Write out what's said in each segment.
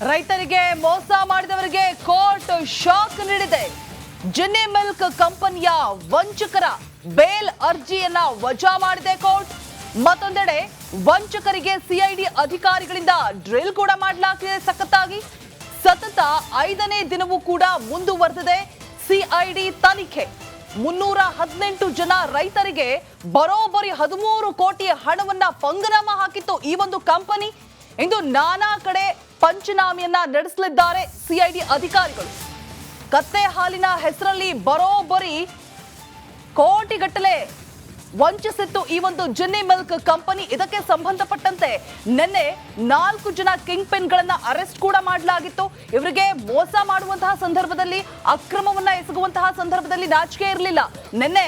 ರೈತರಿಗೆ ಮೋಸ ಮಾಡಿದವರಿಗೆ ಕೋರ್ಟ್ ಶಾಕ್ ನೀಡಿದೆ. ಜಿನ್ನಿ ಮಿಲ್ಕ್ ಕಂಪನಿಯ ವಂಚಕರ ಬೇಲ್ ಅರ್ಜಿಯನ್ನ ವಜಾ ಮಾಡಿದೆ ಕೋರ್ಟ್. ಮತ್ತೊಂದೆಡೆ ವಂಚಕರಿಗೆ ಸಿಐಡಿ ಅಧಿಕಾರಿಗಳಿಂದ ಡ್ರಿಲ್ ಕೂಡ ಮಾಡಲಾಗಿದೆ. ಸತತ 5ನೇ ದಿನವೂ ಕೂಡ ಮುಂದುವರೆದಿದೆ ಸಿಐಡಿ ತನಿಖೆ. 318 ಜನ ರೈತರಿಗೆ ಬರೋಬ್ಬರಿ 13 ಕೋಟಿ ಹಣವನ್ನ ಪಂಗನಾಮ ಹಾಕಿತ್ತು ಈ ಒಂದು ಕಂಪನಿ. ಇಂದು ನಾನಾ ಕಡೆ ಪಂಚನಾಮೆಯನ್ನ ನಡೆಸಲಿದ್ದಾರೆ ಸಿಐಡಿ ಅಧಿಕಾರಿಗಳು. ಕತ್ತೆ ಹಾಲಿನ ಹೆಸರಲ್ಲಿ ಬರೋಬ್ಬರಿ ಕೋಟಿಗಟ್ಟಲೆ ವಂಚಿಸಿತ್ತು ಈ ಒಂದು ಜಿನ್ನಿ ಮಿಲ್ಕ್ ಕಂಪನಿ. ಇದಕ್ಕೆ ಸಂಬಂಧಪಟ್ಟಂತೆ ನಿನ್ನೆ 4 ಜನ ಕಿಂಗ್ ಪಿನ್ಗಳನ್ನ ಅರೆಸ್ಟ್ ಕೂಡ ಮಾಡಲಾಗಿತ್ತು. ಇವರಿಗೆ ಮೋಸ ಮಾಡುವಂತಹ ಸಂದರ್ಭದಲ್ಲಿ, ಅಕ್ರಮವನ್ನ ಎಸಗುವಂತಹ ಸಂದರ್ಭದಲ್ಲಿ ನಾಚಿಕೆ ಇರಲಿಲ್ಲ. ನಿನ್ನೆ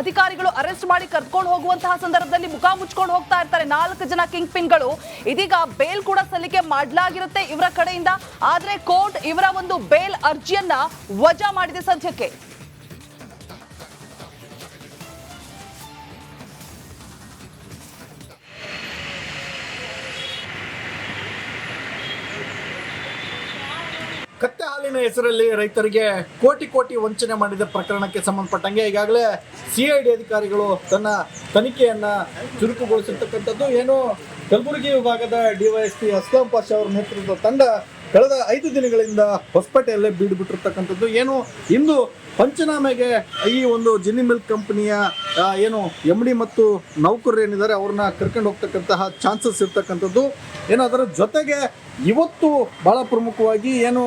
ಅಧಿಕಾರಿಗಳು ಅರೆಸ್ಟ್ ಮಾಡಿ ಕರ್ಕೊಂಡು ಹೋಗುವಂತಹ ಸಂದರ್ಭದಲ್ಲಿ ಮುಖ ಮುಚ್ಕೊಂಡು ಹೋಗ್ತಾ ಇರ್ತಾರೆ 4 ಜನ ಕಿಂಗ್ ಪಿನ್ಗಳು. ಇದೀಗ ಬೇಲ್ ಕೂಡ ಸಲ್ಲಿಕೆ ಮಾಡಲಾಗಿರುತ್ತೆ ಇವರ ಕಡೆಯಿಂದ. ಆದ್ರೆ ಕೋರ್ಟ್ ಇವರ ಒಂದು ಬೇಲ್ ಅರ್ಜಿಯನ್ನ ವಜಾ ಮಾಡಿದೆ ಸದ್ಯಕ್ಕೆ. ಕತ್ತೆ ಹಾಲಿನ ಹೆಸರಲ್ಲಿ ರೈತರಿಗೆ ಕೋಟಿ ವಂಚನೆ ಮಾಡಿದ ಪ್ರಕರಣಕ್ಕೆ ಸಂಬಂಧಪಟ್ಟಂಗೆ ಈಗಾಗಲೇ ಸಿಐಡಿ ಅಧಿಕಾರಿಗಳು ತನ್ನ ತನಿಖೆಯನ್ನ ಚುರುಕುಗೊಳಿಸಿರ್ತಕ್ಕಂಥದ್ದು. ಏನು ಕಲಬುರಗಿ ವಿಭಾಗದ ಡಿವೈಎಸ್ಪಿ ಅಸ್ಲಾಂ ಪಾಷಾ ಅವರ ನೇತೃತ್ವದ ತಂಡ ಕಳೆದ 5 ದಿನಗಳಿಂದ ಹೊಸಪೇಟೆಯಲ್ಲೇ ಬೀಡು ಬಿಟ್ಟಿರ್ತಕ್ಕಂಥದ್ದು. ಏನು ಇಂದು ಪಂಚನಾಮೆಗೆ ಈ ಒಂದು ಜಿನ್ನಿ ಮಿಲ್ಕ್ ಕಂಪನಿಯ ಏನು MD ಮತ್ತು ನೌಕರರು ಏನಿದ್ದಾರೆ ಅವ್ರನ್ನ ಕರ್ಕೊಂಡು ಹೋಗ್ತಕ್ಕಂತಹ ಚಾನ್ಸಸ್ ಇರ್ತಕ್ಕಂಥದ್ದು. ಏನು ಅದರ ಜೊತೆಗೆ ಇವತ್ತು ಬಹಳ ಪ್ರಮುಖವಾಗಿ ಏನು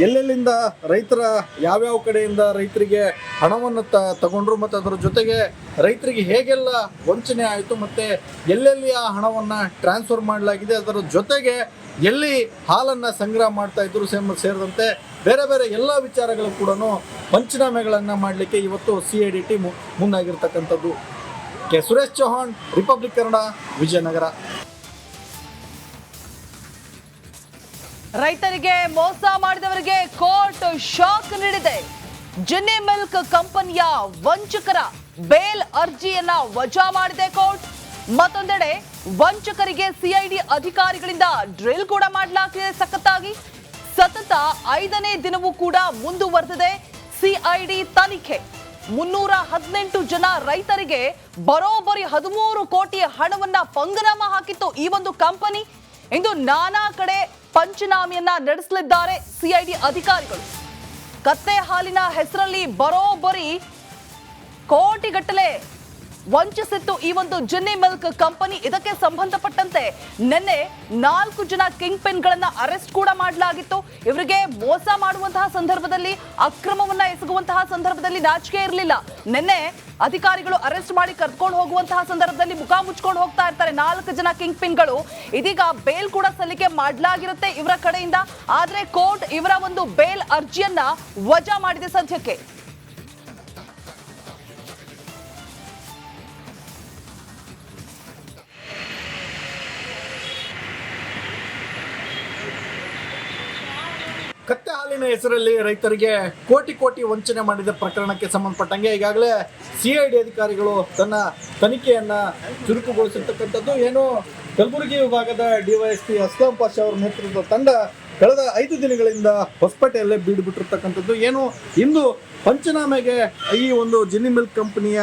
ಎಲ್ಲೆಲ್ಲಿಂದ ರೈತರ ಯಾವ್ಯಾವ ಕಡೆಯಿಂದ ರೈತರಿಗೆ ಹಣವನ್ನು ತಗೊಂಡ್ರು ಮತ್ತು ಅದರ ಜೊತೆಗೆ ರೈತರಿಗೆ ಹೇಗೆಲ್ಲ ವಂಚನೆ ಆಯಿತು ಮತ್ತು ಎಲ್ಲೆಲ್ಲಿ ಆ ಹಣವನ್ನು ಟ್ರಾನ್ಸ್ಫರ್ ಮಾಡಲಾಗಿದೆ, ಅದರ ಜೊತೆಗೆ ಎಲ್ಲಿ ಹಾಲನ್ನು ಸಂಗ್ರಹ ಮಾಡ್ತಾ ಇದ್ರು ಸೇರಿದಂತೆ ಬೇರೆ ಬೇರೆ ಎಲ್ಲ ವಿಚಾರಗಳು ಕೂಡ ಪಂಚನಾಮೆಗಳನ್ನು ಮಾಡಲಿಕ್ಕೆ ಇವತ್ತು ಸಿಐಡಿ ಟೀಮ್ ಮುಂದಾಗಿರ್ತಕ್ಕಂಥದ್ದು. ಸುರೇಶ್ ಚೌಹಾಣ್, ರಿಪಬ್ಲಿಕ್ ಕನ್ನಡ, ವಿಜಯನಗರ. ರೈತರಿಗೆ ಮೋಸ ಮಾಡಿದವರಿಗೆ ಕೋರ್ಟ್ ಶಾಕ್ ನೀಡಿದೆ. ಜಿನ್ನಿ ಮಿಲ್ಕ್ ಕಂಪನಿಯ ವಂಚಕರ ಬೇಲ್ ಅರ್ಜಿಯನ್ನ ವಜಾ ಮಾಡಿದೆ ಕೋರ್ಟ್. ಮತ್ತೊಂದೆಡೆ ವಂಚಕರಿಗೆ ಸಿಐಡಿ ಅಧಿಕಾರಿಗಳಿಂದ ಡ್ರಿಲ್ ಕೂಡ ಮಾಡಲಾಗಿದೆ. ಸತತ 5ನೇ ದಿನವೂ ಕೂಡ ಮುಂದುವರೆದಿದೆ ಸಿಐಡಿ ತನಿಖೆ. 318 ಜನ ರೈತರಿಗೆ ಬರೋಬ್ಬರಿ 13 ಕೋಟಿ ಹಣವನ್ನ ಪಂಗನಾಮ ಹಾಕಿತ್ತು ಈ ಒಂದು ಕಂಪನಿ. ಇಂದು ನಾನಾ ಕಡೆ ಪಂಚನಾಮೆಯನ್ನ ನಡೆಸಲಿದ್ದಾರೆ ಸಿಐಡಿ ಅಧಿಕಾರಿಗಳು. ಕತ್ತೆ ಹಾಲಿನ ಹೆಸರಲ್ಲಿ ಬರೋಬ್ಬರಿ ಕೋಟಿಗಟ್ಟಲೆ ವಂಚಿಸಿತ್ತು ಈ ಒಂದು ಜಿನ್ನಿ ಮಿಲ್ಕ್ ಕಂಪನಿ. ಇದಕ್ಕೆ ಸಂಬಂಧಪಟ್ಟಂತೆ ನಿನ್ನೆ 4 ಜನ ಕಿಂಗ್ ಪಿನ್ಗಳನ್ನ ಅರೆಸ್ಟ್ ಕೂಡ ಮಾಡಲಾಗಿತ್ತು. ಇವರಿಗೆ ಮೋಸ ಮಾಡುವಂತಹ ಸಂದರ್ಭದಲ್ಲಿ, ಅಕ್ರಮವನ್ನ ಎಸಗುವಂತಹ ಸಂದರ್ಭದಲ್ಲಿ ನಾಚಿಕೆ ಇರಲಿಲ್ಲ. ನಿನ್ನೆ ಅಧಿಕಾರಿಗಳು ಅರೆಸ್ಟ್ ಮಾಡಿ ಕರ್ಕೊಂಡು ಹೋಗುವಂತಹ ಸಂದರ್ಭದಲ್ಲಿ ಮುಖ ಮುಚ್ಕೊಂಡು ಹೋಗ್ತಾ ಇರ್ತಾರೆ 4 ಜನ ಕಿಂಗ್ ಪಿನ್ಗಳು. ಇದೀಗ ಬೇಲ್ ಕೂಡ ಸಲ್ಲಿಕೆ ಮಾಡಲಾಗಿರುತ್ತೆ ಇವರ ಕಡೆಯಿಂದ. ಆದ್ರೆ ಕೋರ್ಟ್ ಇವರ ಒಂದು ಬೇಲ್ ಅರ್ಜಿಯನ್ನ ವಜಾ ಮಾಡಿದೆ ಸದ್ಯಕ್ಕೆ. ಕತ್ತೆ ಹಾಲಿನ ಹೆಸರಲ್ಲಿ ರೈತರಿಗೆ ಕೋಟಿ ವಂಚನೆ ಮಾಡಿದ ಪ್ರಕರಣಕ್ಕೆ ಸಂಬಂಧಪಟ್ಟಂಗೆ ಈಗಾಗಲೇ ಸಿಐಡಿ ಅಧಿಕಾರಿಗಳು ತನ್ನ ತನಿಖೆಯನ್ನ ಚುರುಕುಗೊಳಿಸಿರ್ತಕ್ಕಂಥದ್ದು. ಏನು ಕಲಬುರಗಿ ವಿಭಾಗದ ಡಿವೈಎಸ್ಪಿ ಅಸ್ಲಾಂ ಪಾಷಾ ಅವರ ನೇತೃತ್ವದ ತಂಡ ಕಳೆದ 5 ದಿನಗಳಿಂದ ಹೊಸಪೇಟೆಯಲ್ಲೇ ಬೀಡು ಬಿಟ್ಟಿರ್ತಕ್ಕಂಥದ್ದು. ಏನು ಇಂದು ಪಂಚನಾಮೆಗೆ ಈ ಒಂದು ಜಿನ್ನಿ ಮಿಲ್ಕ್ ಕಂಪನಿಯ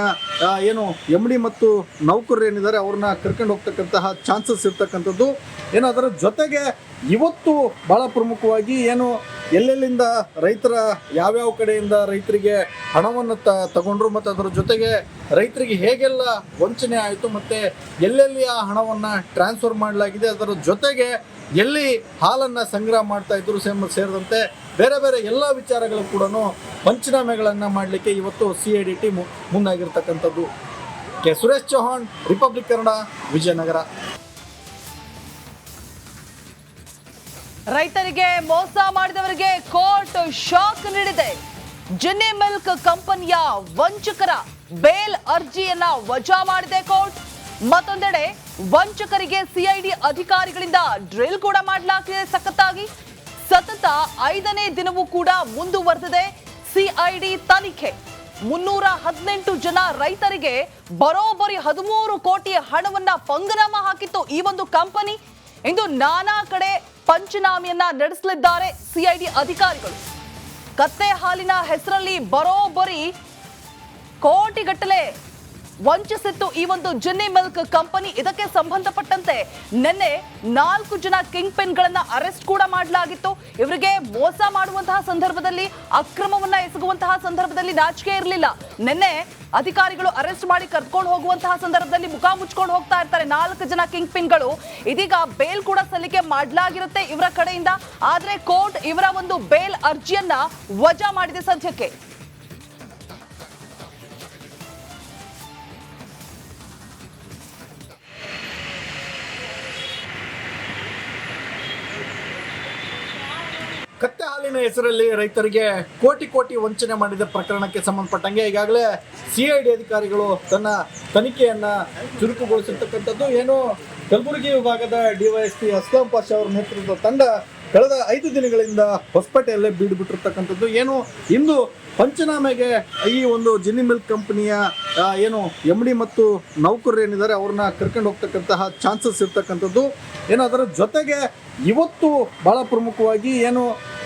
ಏನು MD ಮತ್ತು ನೌಕರರು ಏನಿದ್ದಾರೆ ಅವ್ರನ್ನ ಕರ್ಕೊಂಡು ಹೋಗ್ತಕ್ಕಂತಹ ಚಾನ್ಸಸ್ ಇರ್ತಕ್ಕಂಥದ್ದು. ಏನು ಅದರ ಜೊತೆಗೆ ಇವತ್ತು ಬಹಳ ಪ್ರಮುಖವಾಗಿ ಏನು ಎಲ್ಲೆಲ್ಲಿಂದ ರೈತರ ಯಾವ್ಯಾವ ಕಡೆಯಿಂದ ರೈತರಿಗೆ ಹಣವನ್ನು ತಗೊಂಡ್ರು ಮತ್ತು ಅದರ ಜೊತೆಗೆ ರೈತರಿಗೆ ಹೇಗೆಲ್ಲ ವಂಚನೆ ಆಯಿತು ಮತ್ತು ಎಲ್ಲೆಲ್ಲಿ ಆ ಹಣವನ್ನು ಟ್ರಾನ್ಸ್ಫರ್ ಮಾಡಲಾಗಿದೆ, ಅದರ ಜೊತೆಗೆ ಎಲ್ಲಿ ಹಾಲನ್ನು ಸಂಗ್ರಹ ಮಾಡ್ತಾ ಇದ್ರು ಸೇರಿದಂತೆ ಬೇರೆ ಬೇರೆ ಎಲ್ಲ ವಿಚಾರಗಳು ಕೂಡ ಪಂಚನಾಮೆಗಳನ್ನು ಮಾಡಲಿಕ್ಕೆ ಇವತ್ತು ಸಿಐಡಿ ಟೀಮ್ ಮುಂದಾಗಿರ್ತಕ್ಕಂಥದ್ದು. ಸುರೇಶ್ ಚೌಹಾಣ್, ರಿಪಬ್ಲಿಕ್ ಕನ್ನಡ, ವಿಜಯನಗರ. ರೈತರಿಗೆ ಮೋಸ ಮಾಡಿದವರಿಗೆ ಕೋರ್ಟ್ ಶಾಕ್ ನೀಡಿದೆ. ಜಿನ್ನಿ ಮಿಲ್ಕ್ ಕಂಪನಿಯ ವಂಚಕರ ಬೇಲ್ ಅರ್ಜಿಯನ್ನ ವಜಾ ಮಾಡಿದೆ ಕೋರ್ಟ್. ಮತ್ತೊಂದೆಡೆ ವಂಚಕರಿಗೆ ಸಿಐಡಿ ಅಧಿಕಾರಿಗಳಿಂದ ಡ್ರಿಲ್ ಕೂಡ ಮಾಡಲಾಗಿದೆ. ಸತತ 5ನೇ ದಿನವೂ ಕೂಡ ಮುಂದುವರೆದಿದೆ ಸಿಐಡಿ ತನಿಖೆ. 318 ಜನ ರೈತರಿಗೆ ಬರೋಬ್ಬರಿ 13 ಕೋಟಿ ಹಣವನ್ನ ಪಂಗನಾಮ ಹಾಕಿತ್ತು ಈ ಒಂದು ಕಂಪನಿ. ಇಂದು ನಾನಾ ಕಡೆ ಪಂಚನಾಮೆಯನ್ನ ನಡೆಸಲಿದ್ದಾರೆ ಸಿಐಡಿ ಅಧಿಕಾರಿಗಳು. ಕತ್ತೆ ಹಾಲಿನ ಹೆಸರಲ್ಲಿ ಬರೋಬ್ಬರಿ ಕೋಟಿಗಟ್ಟಲೆ ವಂಚಿಸಿತ್ತು ಈ ಒಂದು ಜಿನ್ನಿ ಮಿಲ್ಕ್ ಕಂಪನಿ. ಇದಕ್ಕೆ ಸಂಬಂಧಪಟ್ಟಂತೆ ನಿನ್ನೆ 4 ಜನ ಕಿಂಗ್ ಪಿನ್ ಗಳನ್ನ ಅರೆಸ್ಟ್ ಕೂಡ ಮಾಡಲಾಗಿತ್ತು. ಇವರಿಗೆ ಮೋಸ ಮಾಡುವಂತಹ ಸಂದರ್ಭದಲ್ಲಿ, ಅಕ್ರಮವನ್ನ ಎಸಗುವಂತಹ ಸಂದರ್ಭದಲ್ಲಿ ನಾಚಿಕೆ ಇರಲಿಲ್ಲ. ನಿನ್ನೆ ಅಧಿಕಾರಿಗಳು ಅರೆಸ್ಟ್ ಮಾಡಿ ಕರ್ಕೊಂಡು ಹೋಗುವಂತಹ ಸಂದರ್ಭದಲ್ಲಿ ಮುಖ ಮುಚ್ಕೊಂಡು ಹೋಗ್ತಾ ಇರ್ತಾರೆ 4 ಜನ ಕಿಂಗ್ ಪಿನ್ ಗಳು. ಇದೀಗ ಬೇಲ್ ಕೂಡ ಸಲ್ಲಿಕೆ ಮಾಡಲಾಗಿರುತ್ತೆ ಇವರ ಕಡೆಯಿಂದ. ಆದ್ರೆ ಕೋರ್ಟ್ ಇವರ ಒಂದು ಬೇಲ್ ಅರ್ಜಿಯನ್ನ ವಜಾ ಮಾಡಿದೆ ಸದ್ಯಕ್ಕೆ. ಕತ್ತೆ ಹಾಲಿನ ಹೆಸರಲ್ಲಿ ರೈತರಿಗೆ ಕೋಟಿ ವಂಚನೆ ಮಾಡಿದ ಪ್ರಕರಣಕ್ಕೆ ಸಂಬಂಧಪಟ್ಟಂಗೆ ಈಗಾಗಲೇ ಸಿಐಡಿ ಅಧಿಕಾರಿಗಳು ತನ್ನ ತನಿಖೆಯನ್ನ ಚುರುಕುಗೊಳಿಸಿರ್ತಕ್ಕಂಥದ್ದು. ಏನು ಕಲಬುರಗಿ ವಿಭಾಗದ ಡಿವೈಎಸ್ಪಿ ಅಸ್ಲಾಂ ಪಾಷಾ ಅವರ ನೇತೃತ್ವದ ತಂಡ ಕಳೆದ 5 ದಿನಗಳಿಂದ ಹೊಸಪೇಟೆಯಲ್ಲೇ ಬೀಡು ಬಿಟ್ಟಿರ್ತಕ್ಕಂಥದ್ದು. ಏನು ಇಂದು ಪಂಚನಾಮೆಗೆ ಈ ಒಂದು ಜಿನ್ನಿ ಮಿಲ್ಕ್ ಕಂಪನಿಯ ಏನು MD ಮತ್ತು ನೌಕರರು ಏನಿದ್ದಾರೆ ಅವ್ರನ್ನ ಕರ್ಕೊಂಡು ಹೋಗ್ತಕ್ಕಂತಹ ಚಾನ್ಸಸ್ ಇರ್ತಕ್ಕಂಥದ್ದು. ಏನು ಅದರ ಜೊತೆಗೆ ಇವತ್ತು ಬಹಳ ಪ್ರಮುಖವಾಗಿ ಏನು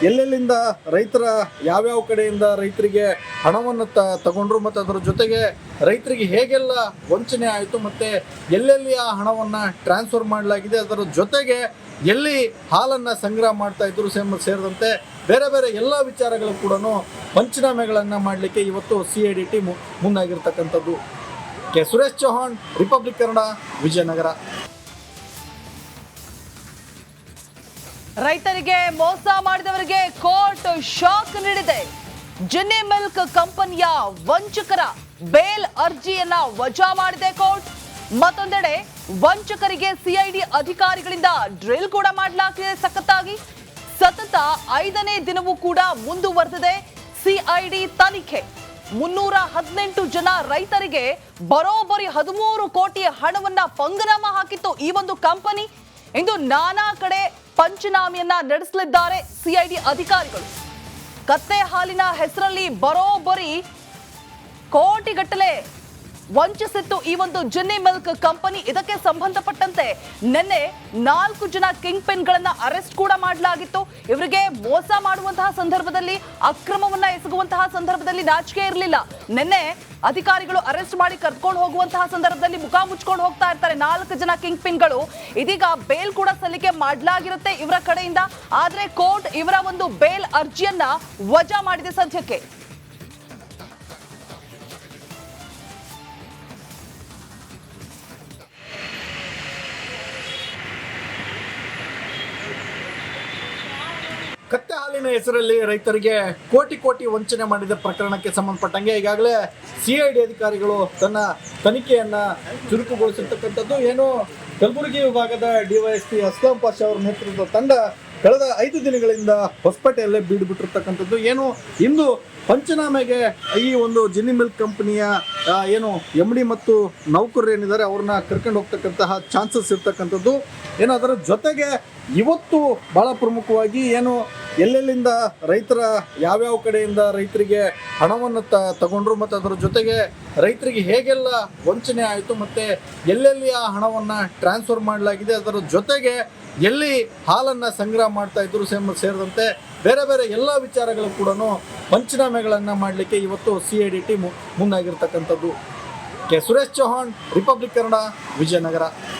ಎಲ್ಲೆಲ್ಲಿಂದ ರೈತರ ಯಾವ್ಯಾವ ಕಡೆಯಿಂದ ರೈತರಿಗೆ ಹಣವನ್ನು ತಗೊಂಡ್ರು ಮತ್ತು ಅದರ ಜೊತೆಗೆ ರೈತರಿಗೆ ಹೇಗೆಲ್ಲ ವಂಚನೆ ಆಯಿತು ಮತ್ತು ಎಲ್ಲೆಲ್ಲಿ ಆ ಹಣವನ್ನು ಟ್ರಾನ್ಸ್ಫರ್ ಮಾಡಲಾಗಿದೆ, ಅದರ ಜೊತೆಗೆ ಎಲ್ಲಿ ಹಾಲನ್ನು ಸಂಗ್ರಹ ಮಾಡ್ತಾ ಇದ್ರು ಸೇರಿದಂತೆ ಬೇರೆ ಬೇರೆ ಎಲ್ಲ ವಿಚಾರಗಳು ಕೂಡ ಪಂಚನಾಮೆಗಳನ್ನು ಮಾಡಲಿಕ್ಕೆ ಇವತ್ತು CID ಟೀಮ್ ಮುಂದಾಗಿರ್ತಕ್ಕಂಥದ್ದು. ಸುರೇಶ್ ಚೌಹಾಣ್, ರಿಪಬ್ಲಿಕ್ ಕನ್ನಡ, ವಿಜಯನಗರ. ರೈತರಿಗೆ ಮೋಸ ಮಾಡಿದವರಿಗೆ ಕೋರ್ಟ್ ಶಾಕ್ ನೀಡಿದೆ. ಜಿನ್ನಿ ಮಿಲ್ಕ್ ಕಂಪನಿಯ ವಂಚಕರ ಬೇಲ್ ಅರ್ಜಿಯನ್ನ ವಜಾ ಮಾಡಿದೆ ಕೋರ್ಟ್. ಮತ್ತೊಂದೆಡೆ ವಂಚಕರಿಗೆ ಸಿಐಡಿ ಅಧಿಕಾರಿಗಳಿಂದ ಡ್ರಿಲ್ ಕೂಡ ಮಾಡಲಾಗಿದೆ ಸಖತ್ತಾಗಿ. ಸತತ 5ನೇ ದಿನವೂ ಕೂಡ ಮುಂದುವರೆದಿದೆ ಸಿಐಡಿ ತನಿಖೆ. 318 ಜನ ರೈತರಿಗೆ ಬರೋಬ್ಬರಿ 13 ಕೋಟಿ ಹಣವನ್ನ ಪಂಗನಾಮ ಹಾಕಿತ್ತು ಈ ಒಂದು ಕಂಪನಿ. ಇಂದು ನಾನಾ ಕಡೆ ಪಂಚನಾಮೆಯನ್ನ ನಡೆಸಲಿದ್ದಾರೆ ಸಿಐಡಿ ಅಧಿಕಾರಿಗಳು. ಕತ್ತೆ ಹಾಲಿನ ಹೆಸರಲ್ಲಿ ಬರೋಬ್ಬರಿ ಕೋಟಿಗಟ್ಟಲೆ ವಂಚಿಸಿತ್ತು ಈ ಒಂದು ಜಿನ್ನಿ ಮಿಲ್ಕ್ ಕಂಪನಿ. ಇದಕ್ಕೆ ಸಂಬಂಧಪಟ್ಟಂತೆ ನಿನ್ನೆ 4 ಜನ ಕಿಂಗ್ ಪಿನ್ ಗಳನ್ನ ಅರೆಸ್ಟ್ ಕೂಡ ಮಾಡಲಾಗಿತ್ತು. ಇವರಿಗೆ ಮೋಸ ಮಾಡುವಂತಹ ಸಂದರ್ಭದಲ್ಲಿ, ಅಕ್ರಮವನ್ನ ಎಸಗುವಂತಹ ಸಂದರ್ಭದಲ್ಲಿ ನಾಚಿಕೆ ಇರಲಿಲ್ಲ. ನಿನ್ನೆ ಅಧಿಕಾರಿಗಳು ಅರೆಸ್ಟ್ ಮಾಡಿ ಕರ್ಕೊಂಡು ಹೋಗುವಂತಹ ಸಂದರ್ಭದಲ್ಲಿ ಮುಖ ಮುಚ್ಕೊಂಡು ಹೋಗ್ತಾ ಇರ್ತಾರೆ 4 ಜನ ಕಿಂಗ್ ಪಿನ್ ಗಳು. ಇದೀಗ ಬೇಲ್ ಕೂಡ ಸಲ್ಲಿಕೆ ಮಾಡಲಾಗಿರುತ್ತೆ ಇವರ ಕಡೆಯಿಂದ. ಆದ್ರೆ ಕೋರ್ಟ್ ಇವರ ಒಂದು ಬೇಲ್ ಅರ್ಜಿಯನ್ನ ವಜಾ ಮಾಡಿದೆ ಸದ್ಯಕ್ಕೆ. ಕತ್ತೆ ಹಾಲಿನ ಹೆಸರಲ್ಲಿ ರೈತರಿಗೆ ಕೋಟಿ ವಂಚನೆ ಮಾಡಿದ ಪ್ರಕರಣಕ್ಕೆ ಸಂಬಂಧಪಟ್ಟಂಗೆ ಈಗಾಗಲೇ CID ಅಧಿಕಾರಿಗಳು ತನ್ನ ತನಿಖೆಯನ್ನ ಚುರುಕುಗೊಳಿಸಿರ್ತಕ್ಕಂಥದ್ದು. ಏನು ಕಲಬುರಗಿ ವಿಭಾಗದ ಡಿವೈಎಸ್ಪಿ ಅಸ್ಲಾಂ ಪಾಷಾ ಅವರ ನೇತೃತ್ವದ ತಂಡ ಕಳೆದ 5 ದಿನಗಳಿಂದ ಹೊಸಪೇಟೆಯಲ್ಲೇ ಬೀಡು ಬಿಟ್ಟಿರ್ತಕ್ಕಂಥದ್ದು. ಏನು ಇಂದು ಪಂಚನಾಮೆಗೆ ಈ ಒಂದು ಜಿನ್ನಿ ಮಿಲ್ಕ್ ಕಂಪನಿಯ ಏನು MD ಮತ್ತು ನೌಕರರು ಏನಿದ್ದಾರೆ ಅವ್ರನ್ನ ಕರ್ಕೊಂಡು ಹೋಗ್ತಕ್ಕಂತಹ ಚಾನ್ಸಸ್ ಇರ್ತಕ್ಕಂಥದ್ದು. ಏನು ಅದರ ಜೊತೆಗೆ ಇವತ್ತು ಬಹಳ ಪ್ರಮುಖವಾಗಿ ಏನು ಎಲ್ಲೆಲ್ಲಿಂದ ರೈತರ ಯಾವ್ಯಾವ ಕಡೆಯಿಂದ ರೈತರಿಗೆ ಹಣವನ್ನು ತಗೊಂಡ್ರು ಮತ್ತು ಅದರ ಜೊತೆಗೆ ರೈತರಿಗೆ ಹೇಗೆಲ್ಲ ವಂಚನೆ ಆಯಿತು ಮತ್ತು ಎಲ್ಲೆಲ್ಲಿ ಆ ಹಣವನ್ನು ಟ್ರಾನ್ಸ್ಫರ್ ಮಾಡಲಾಗಿದೆ, ಅದರ ಜೊತೆಗೆ ಎಲ್ಲಿ ಹಾಲನ್ನು ಸಂಗ್ರಹ ಮಾಡ್ತಾ ಇದ್ರು ಸೇರಿದಂತೆ ಬೇರೆ ಬೇರೆ ಎಲ್ಲ ವಿಚಾರಗಳು ಕೂಡ ಪಂಚನಾಮೆಗಳನ್ನು ಮಾಡಲಿಕ್ಕೆ ಇವತ್ತು CID ಟೀಮ್ ಮುಂದಾಗಿರ್ತಕ್ಕಂಥದ್ದು. ಸುರೇಶ್ ಚೌಹಾಣ್, ರಿಪಬ್ಲಿಕ್ ಕನ್ನಡ, ವಿಜಯನಗರ.